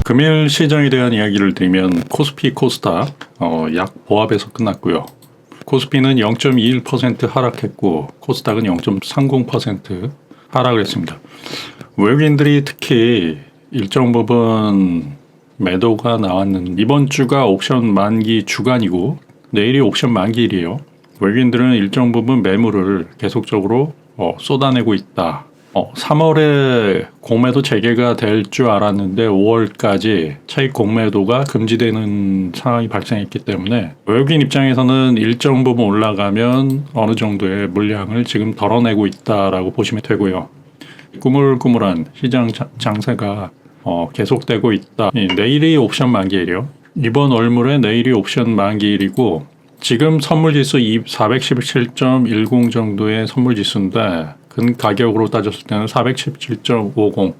금일 시장에 대한 이야기를 드리면 코스피 코스닥 약 보합에서 끝났고요. 코스피는 0.21% 하락했고 코스닥은 0.30% 하락을 했습니다. 외국인들이 특히 일정 부분 매도가 나왔는 이번 주가 옵션 만기 주간이고 내일이 옵션 만기일이에요. 외국인들은 일정 부분 매물을 계속적으로 쏟아내고 있다. 3월에 공매도 재개가 될 줄 알았는데 5월까지 차익 공매도가 금지되는 상황이 발생했기 때문에 외국인 입장에서는 일정 부분 올라가면 어느 정도의 물량을 지금 덜어내고 있다라고 보시면 되고요. 꾸물꾸물한 시장 장세가 계속되고 있다. 내일이 옵션 만기일이요. 이번 월물에 내일이 옵션 만기일이고 지금 선물지수 417.10 정도의 선물지수인데 근 가격으로 따졌을 때는 417.50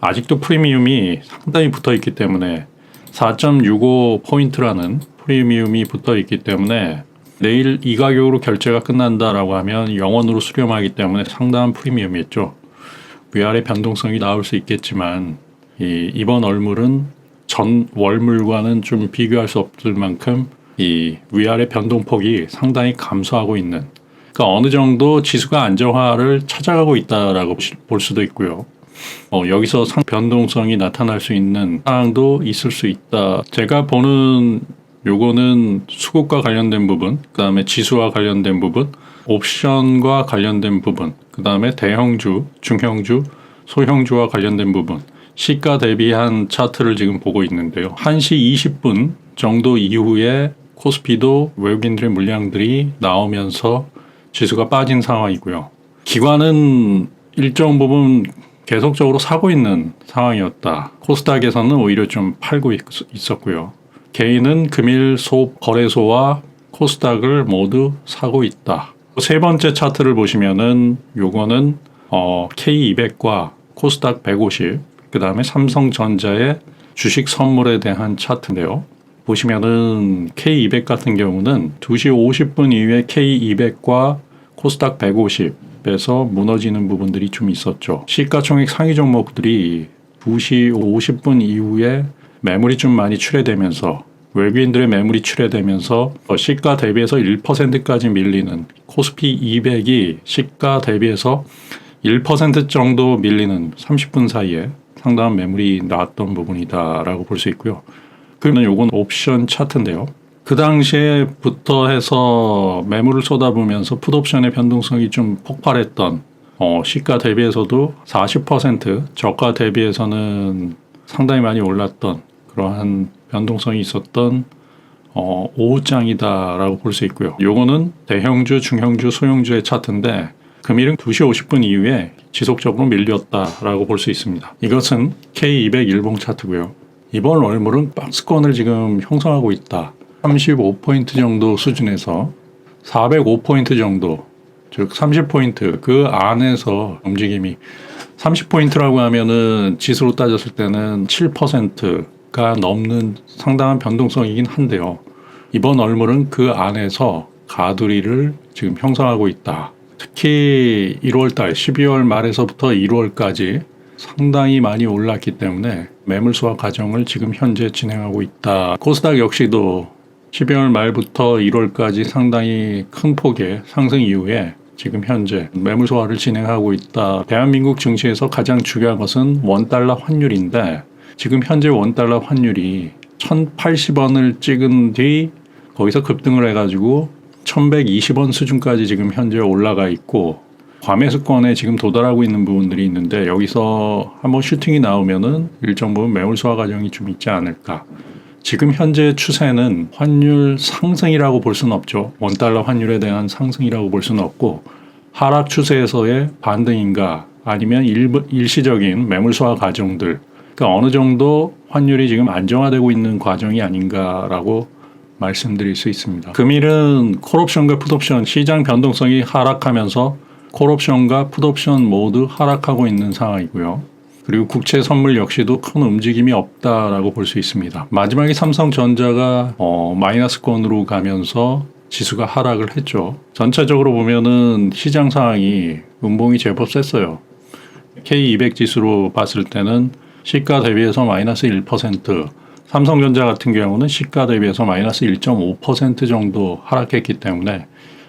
아직도 프리미엄이 상당히 붙어있기 때문에 4.65포인트라는 프리미엄이 붙어있기 때문에 내일 이 가격으로 결제가 끝난다라고 하면 영원으로 수렴하기 때문에 상당한 프리미엄이겠죠. 위아래 변동성이 나올 수 있겠지만 이번 월물은 전 월물과는 좀 비교할 수 없을 만큼 이 위아래 변동폭이 상당히 감소하고 있는, 그러니까 어느 정도 지수가 안정화를 찾아가고 있다라고 볼 수도 있고요. 여기서 변동성이 나타날 수 있는 상황도 있을 수 있다. 제가 보는 요거는 수급과 관련된 부분, 그 다음에 지수와 관련된 부분, 옵션과 관련된 부분, 그 다음에 대형주, 중형주, 소형주와 관련된 부분, 시가 대비한 차트를 지금 보고 있는데요. 1시 20분 정도 이후에 코스피도 외국인들의 물량들이 나오면서 지수가 빠진 상황이고요. 기관은 일정 부분 계속적으로 사고 있는 상황이었다. 코스닥에서는 오히려 좀 팔고 있었고요. 개인은 금일 거래소와 코스닥을 모두 사고 있다. 세 번째 차트를 보시면은 요거는 K200과 코스닥 150, 그 다음에 삼성전자의 주식 선물에 대한 차트인데요. 보시면은 K200 같은 경우는 2시 50분 이후에 K200과 코스닥 150에서 무너지는 부분들이 좀 있었죠. 시가총액 상위 종목들이 2시 50분 이후에 매물이 좀 많이 출회되면서 외국인들의 매물이 출회되면서 시가 대비해서 1%까지 밀리는 코스피 200이 시가 대비해서 1% 정도 밀리는 30분 사이에 상당한 매물이 나왔던 부분이다라고 볼 수 있고요. 그러면 요건 옵션 차트인데요. 그 당시에부터 해서 매물을 쏟아부으면서 풋옵션의 변동성이 좀 폭발했던 시가 대비해서도 40% 저가 대비해서는 상당히 많이 올랐던 그러한 변동성이 있었던 오후장이다라고 볼 수 있고요. 요거는 대형주, 중형주, 소형주의 차트인데 금일은 2시 50분 이후에 지속적으로 밀렸다라고 볼 수 있습니다. 이것은 K200 일봉 차트고요. 이번 월물은 박스권을 지금 형성하고 있다. 35포인트 정도 수준에서 405포인트 정도, 즉 30포인트 그 안에서 움직임이 30포인트라고 하면은 지수로 따졌을 때는 7%가 넘는 상당한 변동성이긴 한데요. 이번 월물은 그 안에서 가두리를 지금 형성하고 있다. 특히 1월달, 12월 말에서부터 1월까지 상당히 많이 올랐기 때문에 매물 소화 과정을 지금 현재 진행하고 있다. 코스닥 역시도 12월 말부터 1월까지 상당히 큰 폭의 상승 이후에 지금 현재 매물 소화를 진행하고 있다. 대한민국 증시에서 가장 중요한 것은 원달러 환율인데 지금 현재 원달러 환율이 1,080원을 찍은 뒤 거기서 급등을 해가지고 1,120원 수준까지 지금 현재 올라가 있고 과매수권에 지금 도달하고 있는 부분들이 있는데 여기서 한번 슈팅이 나오면은 일정 부분 매물 소화 과정이 좀 있지 않을까. 지금 현재 추세는 환율 상승이라고 볼 수는 없죠. 원달러 환율에 대한 상승이라고 볼 수는 없고 하락 추세에서의 반등인가 아니면 일시적인 매물 소화 과정들, 그러니까 어느 정도 환율이 지금 안정화되고 있는 과정이 아닌가라고 말씀드릴 수 있습니다. 금일은 콜옵션과 풋옵션 시장 변동성이 하락하면서 콜옵션과 풋옵션 모두 하락하고 있는 상황이고요. 그리고 국채 선물 역시도 큰 움직임이 없다라고 볼 수 있습니다. 마지막에 삼성전자가 마이너스권으로 가면서 지수가 하락을 했죠. 전체적으로 보면은 시장 상황이 음봉이 제법 셌어요. K200 지수로 봤을 때는 시가 대비해서 마이너스 1%, 삼성전자 같은 경우는 시가 대비해서 마이너스 1.5% 정도 하락했기 때문에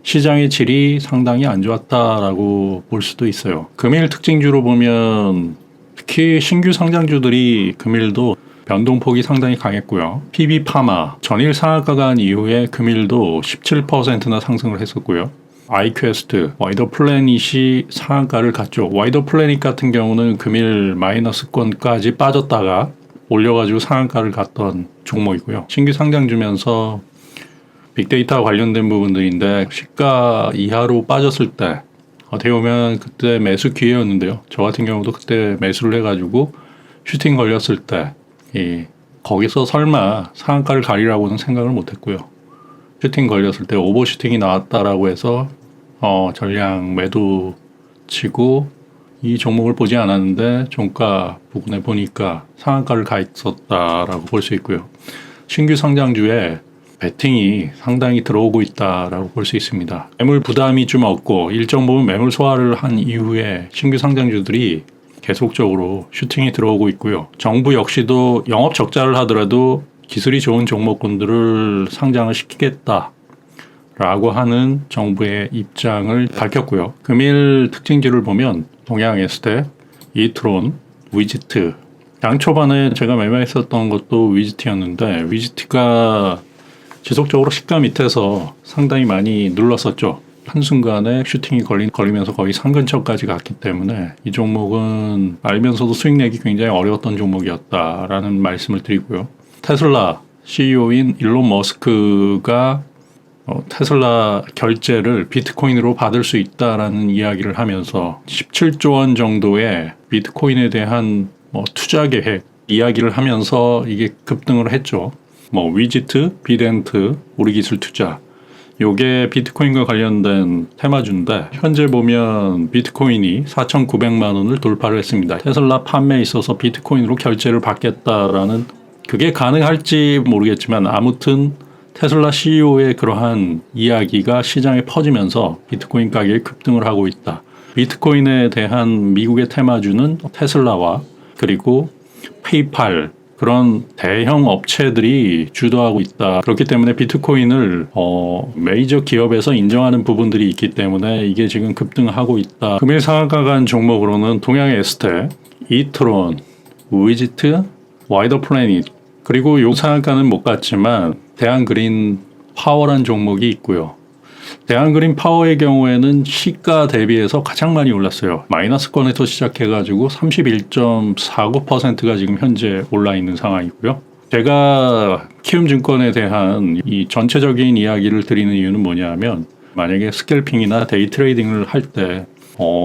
시장의 질이 상당히 안 좋았다라고 볼 수도 있어요. 금일 특징주로 보면 특히 신규 상장주들이 금일도 변동폭이 상당히 강했고요. PB파마 전일 상한가가 한 이후에 금일도 17%나 상승을 했었고요. 아이퀘스트, 와이더 플래닛이 상한가를 갔죠. 와이더 플래닛 같은 경우는 금일 마이너스권까지 빠졌다가 올려가지고 상한가를 갔던 종목이고요. 신규 상장주면서 빅데이터 관련된 부분들인데 시가 이하로 빠졌을 때 어떻게 보면 그때 매수 기회였는데요. 저 같은 경우도 그때 매수를 해가지고 슈팅 걸렸을 때 거기서 설마 상한가를 가리라고는 생각을 못했고요. 슈팅 걸렸을 때 오버슈팅이 나왔다라고 해서 전량 매도 치고 이 종목을 보지 않았는데 종가 부분에 보니까 상한가를 가 있었다라고 볼 수 있고요. 신규 상장주에 베팅이 상당히 들어오고 있다라고 볼 수 있습니다. 매물 부담이 좀 없고 일정 부분 매물 소화를 한 이후에 신규 상장주들이 계속적으로 슈팅이 들어오고 있고요. 정부 역시도 영업 적자를 하더라도 기술이 좋은 종목군들을 상장을 시키겠다라고 하는 정부의 입장을 밝혔고요. 금일 특징지를 보면 동양 에스텍, 이트론, 위지트. 양 초반에 제가 매매했었던 것도 위지트였는데 위지트가 지속적으로 시가 밑에서 상당히 많이 눌렀었죠. 한순간에 슈팅이 걸리면서 거의 상근처까지 갔기 때문에 이 종목은 알면서도 수익 내기 굉장히 어려웠던 종목이었다라는 말씀을 드리고요. 테슬라 CEO인 일론 머스크가 테슬라 결제를 비트코인으로 받을 수 있다라는 이야기를 하면서 17조 원 정도의 비트코인에 대한 투자 계획 이야기를 하면서 이게 급등을 했죠. 위지트, 비덴트, 우리기술 투자 요게 비트코인과 관련된 테마주인데 현재 보면 비트코인이 4,900만 원을 돌파를 했습니다. 테슬라 판매에 있어서 비트코인으로 결제를 받겠다라는 그게 가능할지 모르겠지만 아무튼 테슬라 CEO의 그러한 이야기가 시장에 퍼지면서 비트코인 가격이 급등을 하고 있다. 비트코인에 대한 미국의 테마주는 테슬라와 그리고 페이팔 그런 대형 업체들이 주도하고 있다. 그렇기 때문에 비트코인을 메이저 기업에서 인정하는 부분들이 있기 때문에 이게 지금 급등하고 있다. 금일 상한가 간 종목으로는 동양 에스텍, 이트론, 위지트, 와이더 플래닛 그리고 요 상한가는 못 갔지만 대한그린 파워란 종목이 있고요. 대한그린 파워의 경우에는 시가 대비해서 가장 많이 올랐어요. 마이너스권에서 시작해가지고 31.49%가 지금 현재 올라 있는 상황이고요. 제가 키움증권에 대한 이 전체적인 이야기를 드리는 이유는 뭐냐면 만약에 스캘핑이나 데이 트레이딩을 할 때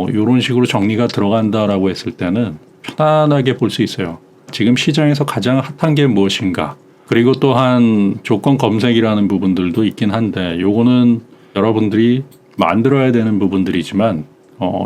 이런 식으로 정리가 들어간다라고 했을 때는 편안하게 볼 수 있어요. 지금 시장에서 가장 핫한 게 무엇인가 그리고 또한 조건 검색이라는 부분들도 있긴 한데 요거는 여러분들이 만들어야 되는 부분들이지만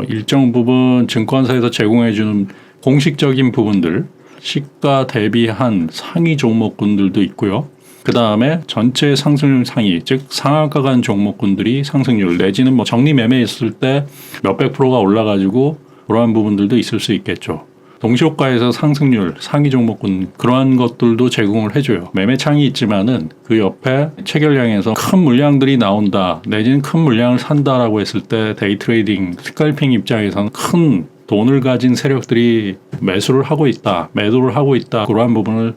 일정 부분 증권사에서 제공해주는 공식적인 부분들 시가 대비한 상위 종목군들도 있고요. 그 다음에 전체 상승률 상위 즉 상한가 간 종목군들이 상승률 내지는 정리 매매했을 때 몇백 프로가 올라가지고 그러한 부분들도 있을 수 있겠죠. 동시효과에서 상승률 상위 종목군 그러한 것들도 제공을 해줘요. 매매창이 있지만은 그 옆에 체결량에서 큰 물량들이 나온다 내지는 큰 물량을 산다라고 했을 때 데이 트레이딩 스칼핑 입장에서는 큰 돈을 가진 세력들이 매수를 하고 있다 매도를 하고 있다 그러한 부분을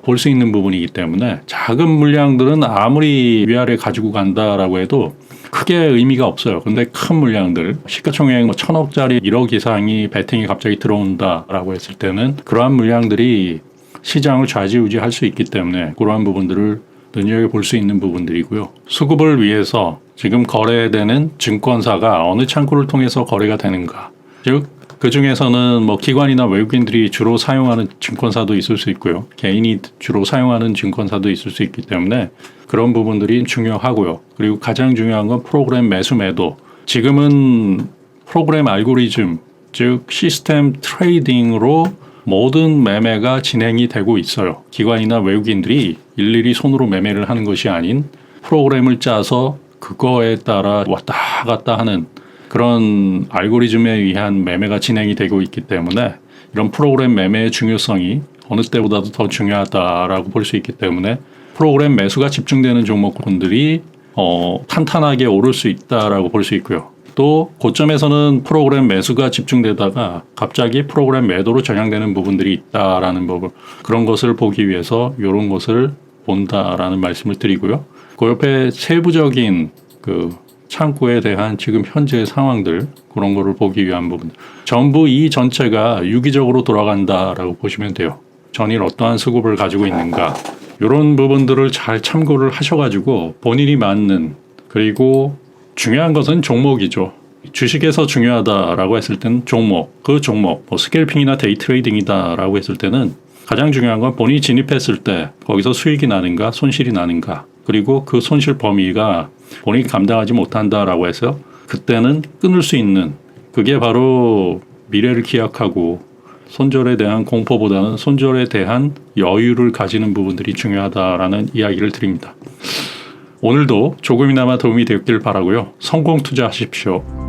볼 수 있는 부분이기 때문에 작은 물량들은 아무리 위아래 가지고 간다라고 해도 크게 의미가 없어요. 근데 큰 물량들 시가총액 1,000억짜리 1억 이상이 베팅이 갑자기 들어온다라고 했을 때는 그러한 물량들이 시장을 좌지우지할 수 있기 때문에 그러한 부분들을 눈여겨볼 수 있는 부분들이고요. 수급을 위해서 지금 거래되는 증권사가 어느 창구를 통해서 거래가 되는가 즉 그 중에서는 기관이나 외국인들이 주로 사용하는 증권사도 있을 수 있고요. 개인이 주로 사용하는 증권사도 있을 수 있기 때문에 그런 부분들이 중요하고요. 그리고 가장 중요한 건 프로그램 매수 매도. 지금은 프로그램 알고리즘, 즉 시스템 트레이딩으로 모든 매매가 진행이 되고 있어요. 기관이나 외국인들이 일일이 손으로 매매를 하는 것이 아닌 프로그램을 짜서 그거에 따라 왔다 갔다 하는 그런 알고리즘에 의한 매매가 진행이 되고 있기 때문에 이런 프로그램 매매의 중요성이 어느 때보다도 더 중요하다라고 볼 수 있기 때문에 프로그램 매수가 집중되는 종목군들이 탄탄하게 오를 수 있다라고 볼 수 있고요. 또 고점에서는 프로그램 매수가 집중되다가 갑자기 프로그램 매도로 전향되는 부분들이 있다라는 부분, 그런 것을 보기 위해서 이런 것을 본다라는 말씀을 드리고요. 그 옆에 세부적인 그 창구에 대한 지금 현재의 상황들, 그런 거를 보기 위한 부분, 전부 이 전체가 유기적으로 돌아간다라고 보시면 돼요. 전일 어떠한 수급을 가지고 있는가, 이런 부분들을 잘 참고를 하셔가지고 본인이 맞는, 그리고 중요한 것은 종목이죠. 주식에서 중요하다라고 했을 때는 종목, 그 종목, 스캘핑이나 데이 트레이딩이다라고 했을 때는 가장 중요한 건 본인이 진입했을 때 거기서 수익이 나는가 손실이 나는가, 그리고 그 손실 범위가 본인이 감당하지 못한다라고 해서 그때는 끊을 수 있는, 그게 바로 미래를 기약하고 손절에 대한 공포보다는 손절에 대한 여유를 가지는 부분들이 중요하다라는 이야기를 드립니다. 오늘도 조금이나마 도움이 되었길 바라고요. 성공 투자하십시오.